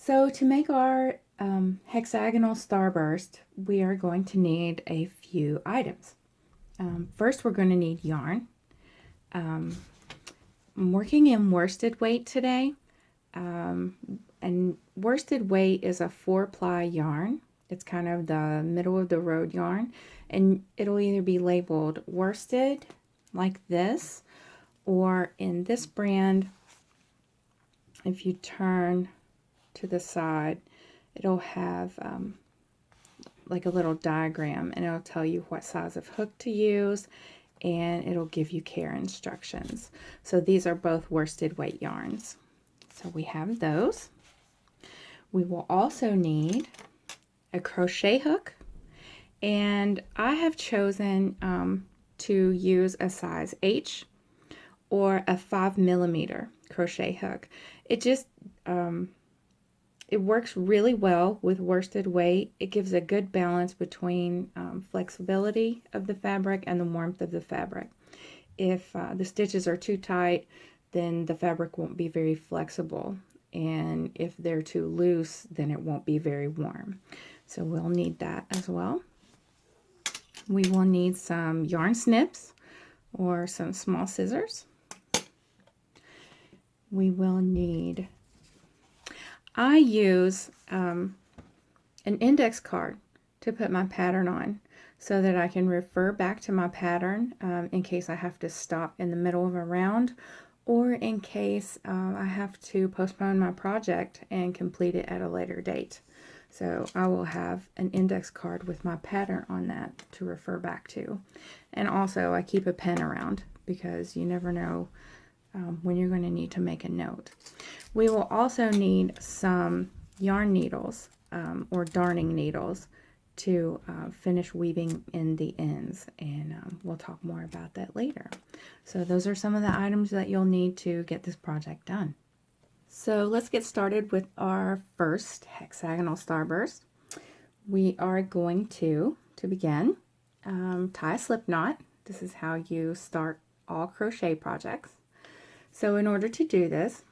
So to make our hexagonal starburst, we are going to need a few items. First, we're going to need yarn. I'm working in worsted weight today, and worsted weight is a 4-ply yarn. It's kind of the middle of the road yarn, and it'll either be labeled worsted like this, or in this brand, if you turn to the side, it'll have like a little diagram, and it'll tell you what size of hook to use, and it'll give you care instructions. So these are both worsted weight yarns. So we have those. We will also need a crochet hook, and I have chosen to use a size H or a 5mm crochet hook. It just it works really well with worsted weight. It gives a good balance between flexibility of the fabric and the warmth of the fabric. If the stitches are too tight, then the fabric won't be very flexible, and if they're too loose, then it won't be very warm. So we'll need that as well. We will need some yarn snips or some small scissors. We will need, I use an index card to put my pattern on so that I can refer back to my pattern in case I have to stop in the middle of a round, or in case I have to postpone my project and complete it at a later date. So I will have an index card with my pattern on that to refer back to. And also I keep a pen around because you never know when you're going to need to make a note. We will also need some yarn needles or darning needles to finish weaving in the ends, and we'll talk more about that later. So those are some of the items that you'll need to get this project done. So let's get started with our first hexagonal starburst. We are going to begin, tie a slip knot. This is how you start all crochet projects. So in order to do this,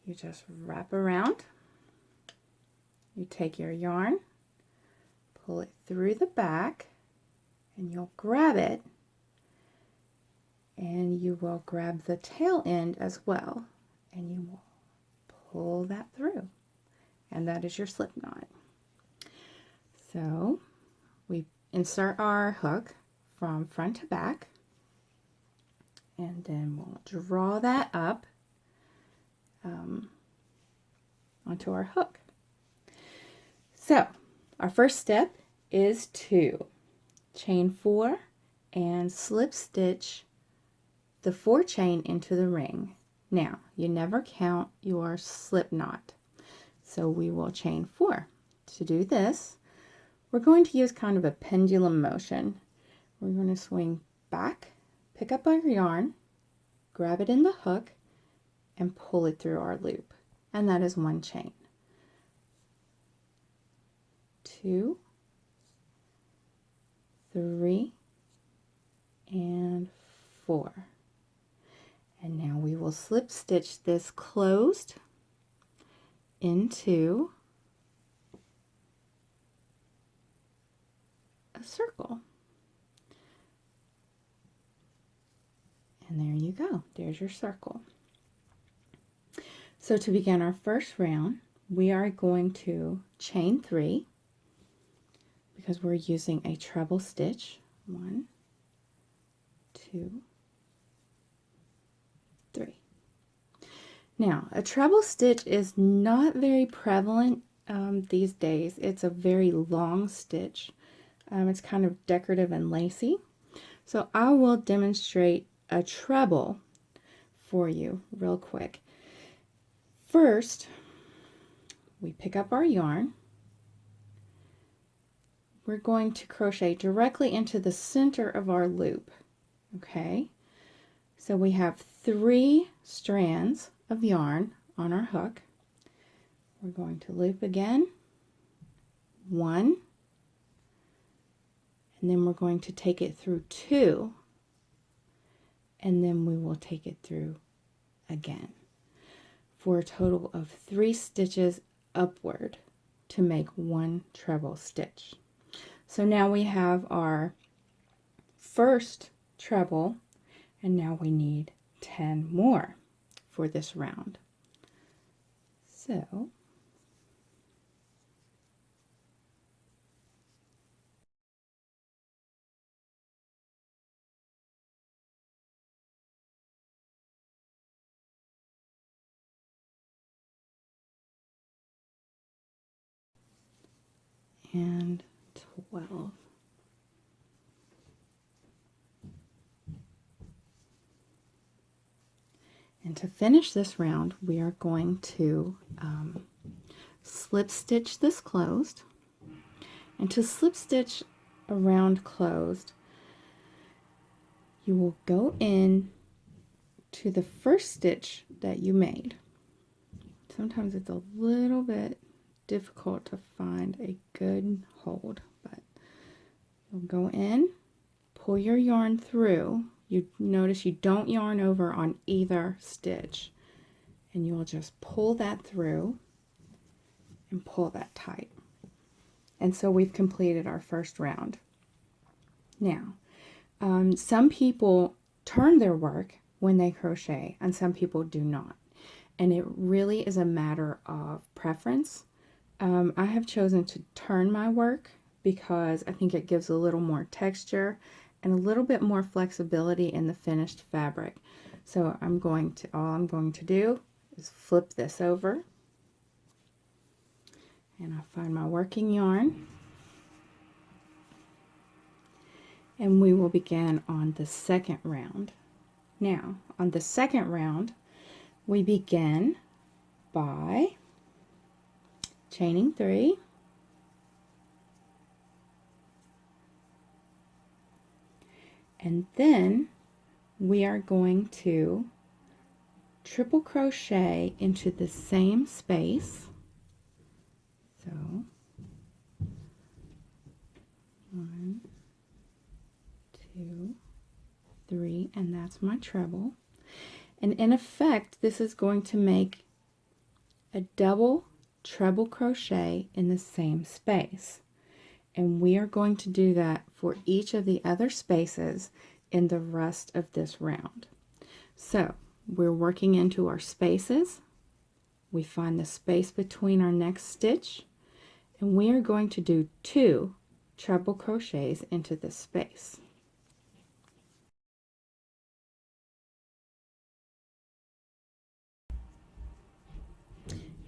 you just wrap around, you take your yarn, pull it through the back, and you'll grab it, and you will grab the tail end as well, and you will pull that through, and that is your slip knot. So we insert our hook from front to back, and then we'll draw that up onto our hook. So our first step is to chain 4 and slip stitch the 4 chain into the ring. Now you never count your slip knot, so we will chain 4. To do this, we're going to use kind of a pendulum motion. We're going to swing back, pick up our yarn, grab it in the hook, and pull it through our loop, and that is 1 chain. 2, 3, and 4. And now we will slip stitch this closed into a circle. And there you go. There's your circle. So to begin our first round, we are going to chain 3 because we're using a treble stitch. 1, 2, 3. Now, a treble stitch is not very prevalent these days. It's a very long stitch. It's kind of decorative and lacy. So I will demonstrate a treble for you real quick. First, we pick up our yarn. We're going to crochet directly into the center of our loop. Okay, so we have 3 strands of yarn on our hook. We're going to loop again, 1, and then we're going to take it through 2, and then we will take it through again. for a total of 3 stitches upward to make 1 treble stitch. So now we have our first treble, and now we need 10 more for this round. So and 12. And to finish this round, we are going to slip stitch this closed. And to slip stitch a round closed, you will go in to the first stitch that you made. Sometimes it's a little bit difficult to find a good hold, but you'll go in, pull your yarn through. You notice you don't yarn over on either stitch, and you will just pull that through and pull that tight. And so we've completed our first round. Now, some people turn their work when they crochet and some people do not. And it really is a matter of preference. I have chosen to turn my work because I think it gives a little more texture and a little bit more flexibility in the finished fabric. So all I'm going to do is flip this over, and I'll find my working yarn, and we will begin on the second round. Now, on the second round, we begin by chaining 3, and then we are going to triple crochet into the same space. So 1, 2, 3, and that's my treble. And in effect, this is going to make a double treble crochet in the same space. And we are going to do that for each of the other spaces in the rest of this round. So we're working into our spaces. We find the space between our next stitch, and we are going to do 2 treble crochets into this space.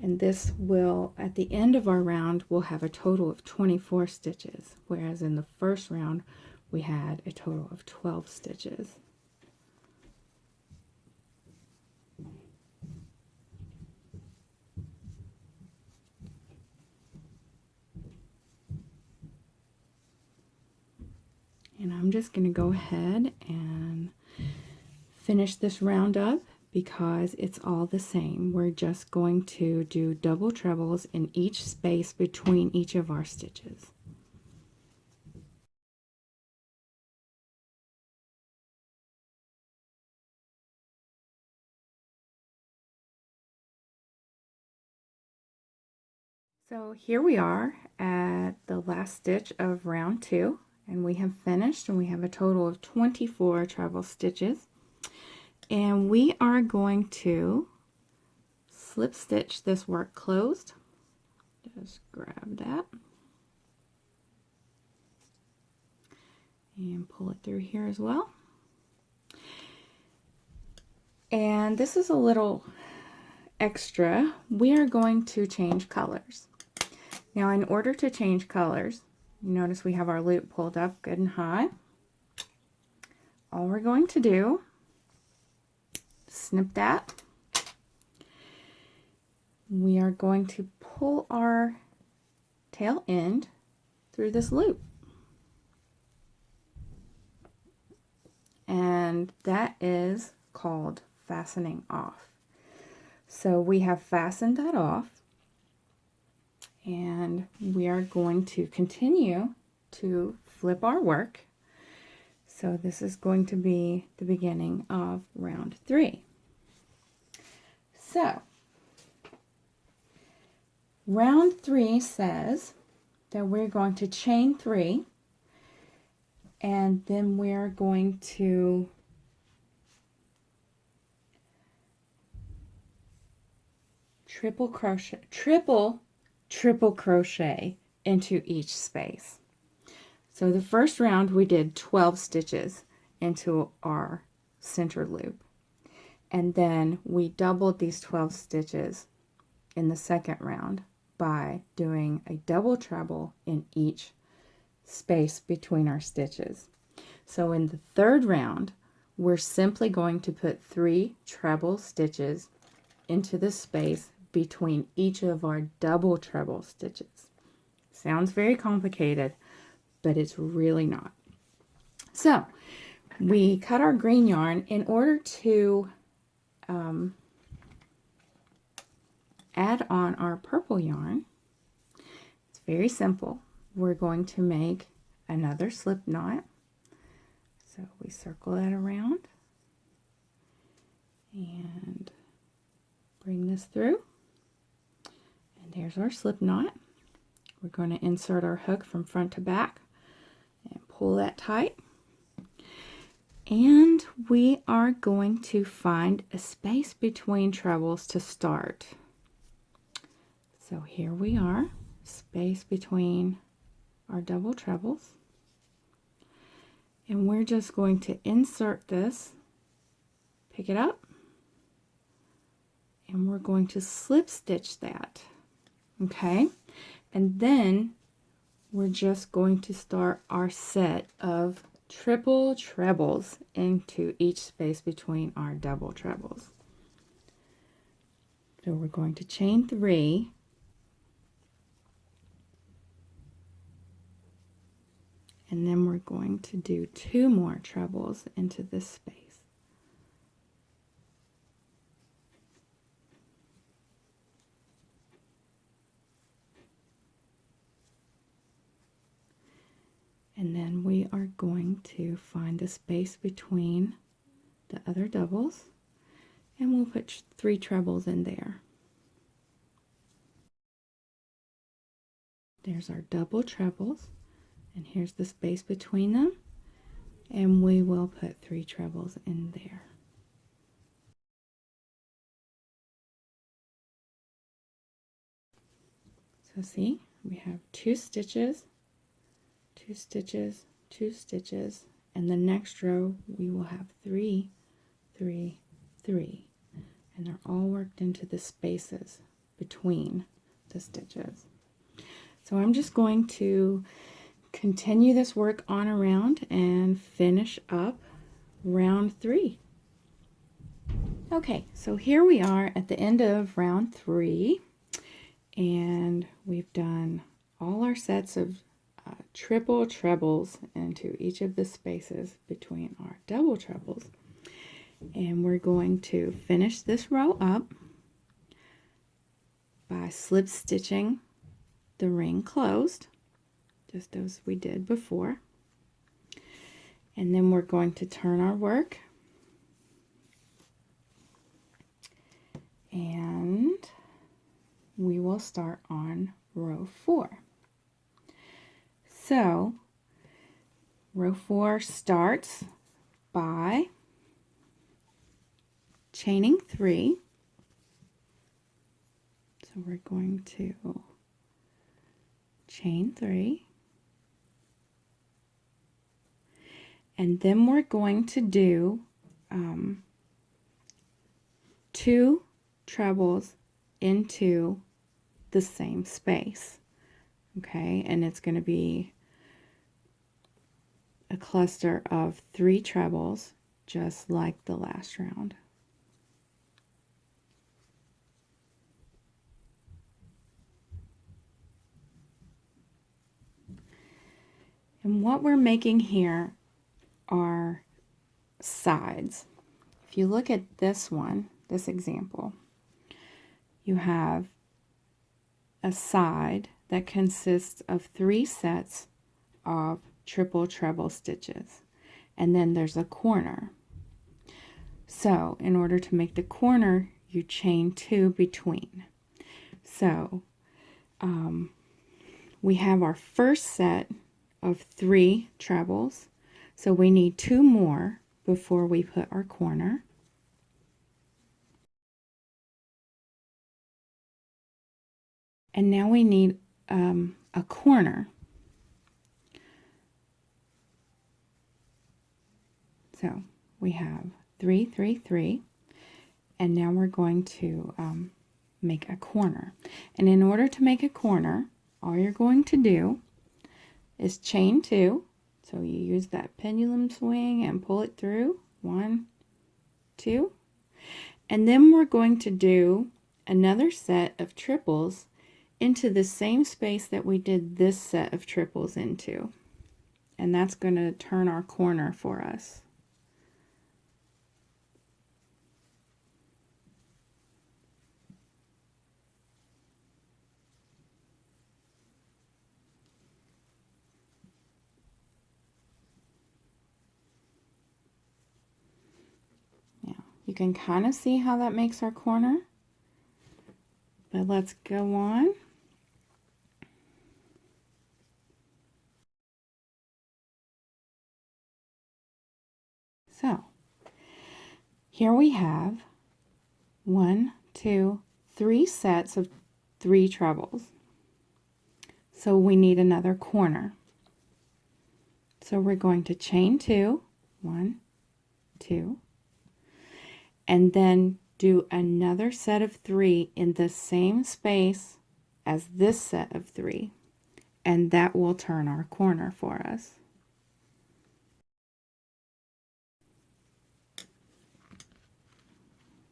And this will, at the end of our round, we'll have a total of 24 stitches, whereas in the first round we had a total of 12 stitches. And I'm just going to go ahead and finish this round up because it's all the same. We're just going to do double trebles in each space between each of our stitches. So here we are at the last stitch of round 2, and we have finished, and we have a total of 24 treble stitches. And we are going to slip stitch this work closed. Just grab that and pull it through here as well. And this is a little extra. We are going to change colors. Now, in order to change colors, you notice we have our loop pulled up good and high. All we're going to do, snip that. We are going to pull our tail end through this loop. And that is called fastening off. So we have fastened that off, and we are going to continue to flip our work. So this is going to be the beginning of round 3. So round 3 says that we're going to chain 3, and then we're going to triple crochet into each space. So the first round we did 12 stitches into our center loop, and then we doubled these 12 stitches in the second round by doing a double treble in each space between our stitches. So in the third round, we're simply going to put 3 treble stitches into the space between each of our double treble stitches. Sounds very complicated, but it's really not. So we cut our green yarn. In order to add on our purple yarn, it's very simple. We're going to make another slip knot. So we circle that around and bring this through, and there's our slip knot. We're going to insert our hook from front to back and pull that tight, and we are going to find a space between trebles to start. So here we are, space between our double trebles, and we're just going to insert this, pick it up, and we're going to slip stitch that. Okay, and then we're just going to start our set of triple trebles into each space between our double trebles. So we're going to chain 3, and then we're going to do 2 more trebles into this space. And then we are going to find the space between the other doubles, and we'll put 3 trebles in there. There's our double trebles, and here's the space between them, and we will put 3 trebles in there. So see, we have 2 stitches, 2 stitches, 2 stitches, and the next row we will have 3, 3, 3, and they're all worked into the spaces between the stitches. So I'm just going to continue this work on around and finish up round 3. Okay, so here we are at the end of round 3, and we've done all our sets of triple trebles into each of the spaces between our double trebles, and we're going to finish this row up by slip stitching the ring closed, just as we did before, and then we're going to turn our work and we will start on row 4. So row 4 starts by chaining 3. So we're going to chain 3, and then we're going to do 2 trebles into the same space. Okay, and it's going to be a cluster of 3 trebles, just like the last round. And what we're making here are sides. If you look at this one, this example, you have a side that consists of 3 sets of triple treble stitches, and then there's a corner. So in order to make the corner, you chain 2 between. So we have our first set of 3 trebles, so we need 2 more before we put our corner. And now we need a corner. So we have 3, 3, 3, and now we're going to make a corner. And in order to make a corner, all you're going to do is chain 2. So you use that pendulum swing and pull it through. 1, 2. And then we're going to do another set of triples into the same space that we did this set of triples into. And that's going to turn our corner for us. You can kind of see how that makes our corner, but let's go on. So here we have 1, 2, 3 sets of 3 trebles. So we need another corner. So we're going to chain 2, 1, 2, and then do another set of 3 in the same space as this set of 3, and that will turn our corner for us.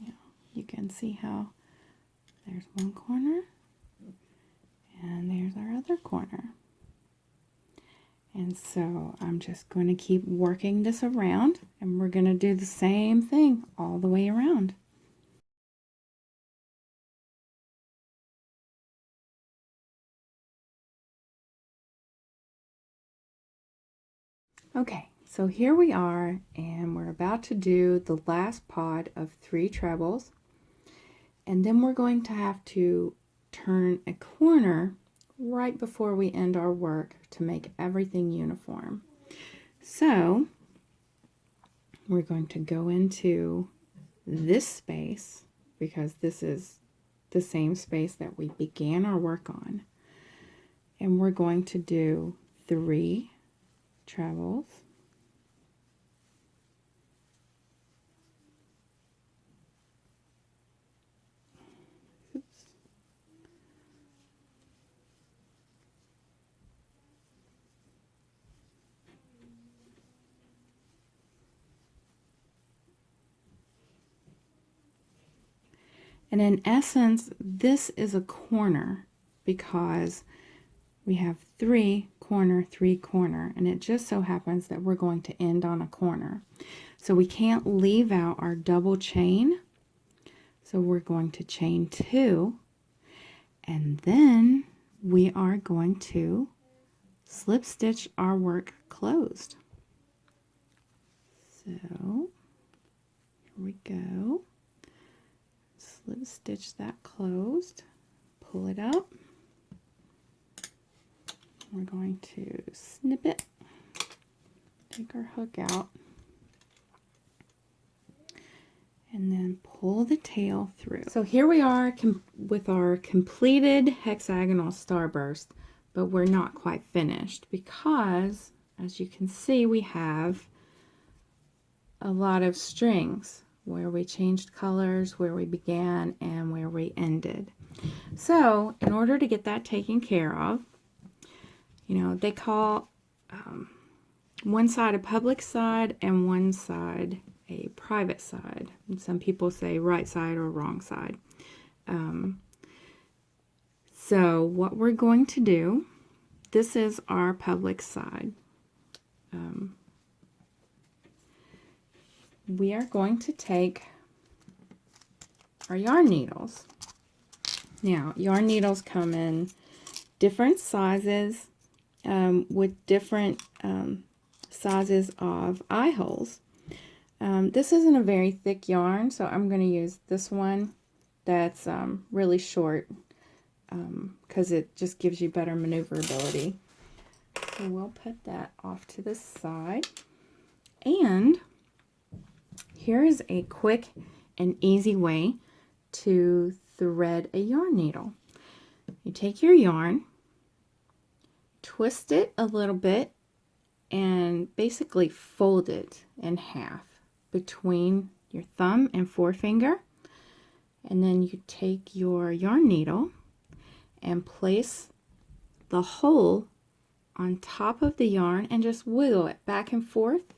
Yeah, you can see how there's one corner and there's our other corner. And so I'm just going to keep working this around, and we're going to do the same thing all the way around. Okay, so here we are, and we're about to do the last pod of 3 trebles, and then we're going to have to turn a corner right before we end our work to make everything uniform. So we're going to go into this space, because this is the same space that we began our work on, and we're going to do 3 trebles, and in essence this is a corner because we have 3 corner, 3 corner, and it just so happens that we're going to end on a corner. So we can't leave out our double chain. So we're going to chain 2, and then we are going to slip stitch our work closed. So here we go. Slip stitch that closed, pull it up. We're going to snip it, take our hook out, and then pull the tail through. So here we are with our completed hexagonal starburst, but we're not quite finished because, as you can see, we have a lot of strings where we changed colors, where we began, and where we ended. So in order to get that taken care of, you know, they call one side a public side and one side a private side. And some people say right side or wrong side. So what we're going to do, this is our public side. We are going to take our yarn needles. Now, yarn needles come in different sizes with different sizes of eye holes. This isn't a very thick yarn, so I'm going to use this one that's really short. because it just gives you better maneuverability. So we'll put that off to the side. And here is a quick and easy way to thread a yarn needle. You take your yarn, twist it a little bit, and basically fold it in half between your thumb and forefinger. And then you take your yarn needle and place the hole on top of the yarn and just wiggle it back and forth,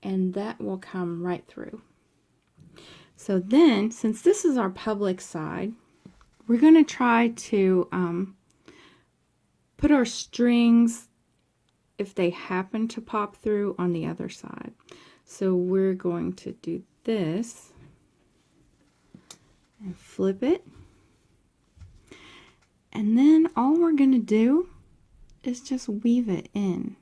and that will come right through. So then, since this is our public side, we're going to try to put our strings, if they happen to pop through, on the other side. So we're going to do this and flip it, and then all we're going to do is just weave it in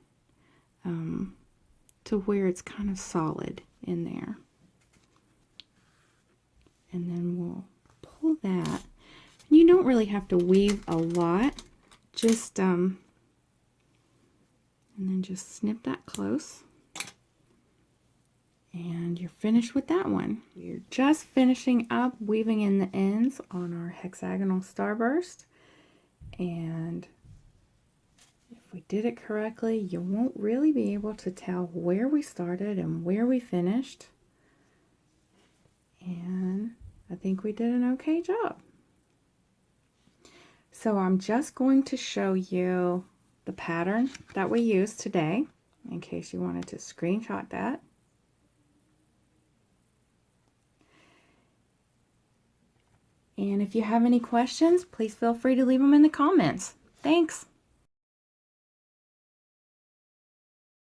to where it's kind of solid in there, and then we'll pull that. You don't really have to weave a lot, just and then just snip that close, and you're finished with that one. You're just finishing up weaving in the ends on our hexagonal starburst, and if we did it correctly, you won't really be able to tell where we started and where we finished, and I think we did an okay job. So I'm just going to show you the pattern that we used today in case you wanted to screenshot that. And if you have any questions, please feel free to leave them in the comments. Thanks.